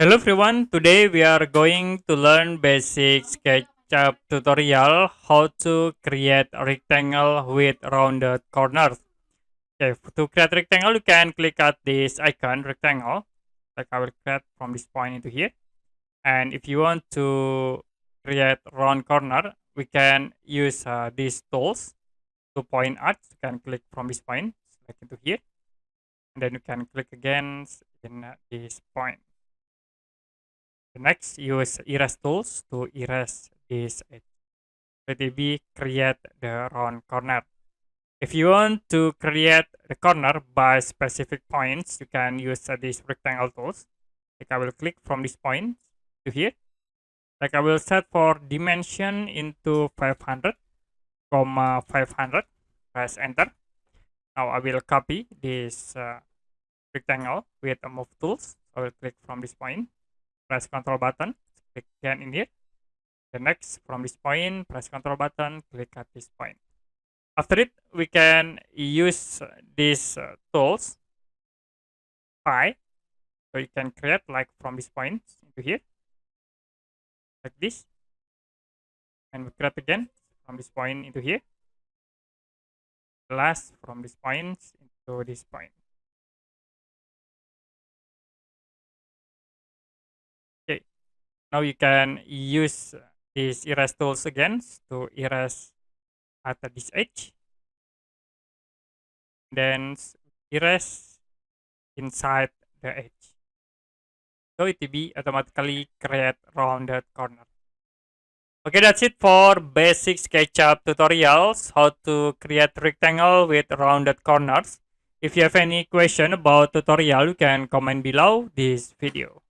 Hello everyone, today we are going to learn basic SketchUp tutorial how to create a rectangle with rounded corners. Okay, to create rectangle you can click at this icon rectangle, like I will create from this point into here. And if you want to create round corner, we can use these tools to point at. You can click from this point, like into here, and then you can click again in this point. Next, use erase tools to erase this edge. Let it be create the round corner. If you want to create the corner by specific points, you can use these rectangle tools. Like I will click from this point to here. Like I will set for dimension into 500, comma 500. Press enter. Now I will copy this rectangle with a move tools. I will click from this point. Press Control button. Click again in here. The next, from this point, press Control button, click at this point. After it, we can use these tools, pie. So you can create like from this point into here, like this. And we create again from this point into here. Last, from this point into this point. Okay. Now you can use these erase tools again to erase at this edge. Then erase inside the edge. So it will be automatically create rounded corner. Okay, that's it for basic SketchUp tutorials, how to create rectangle with rounded corners. If you have any question about tutorial, you can comment below this video.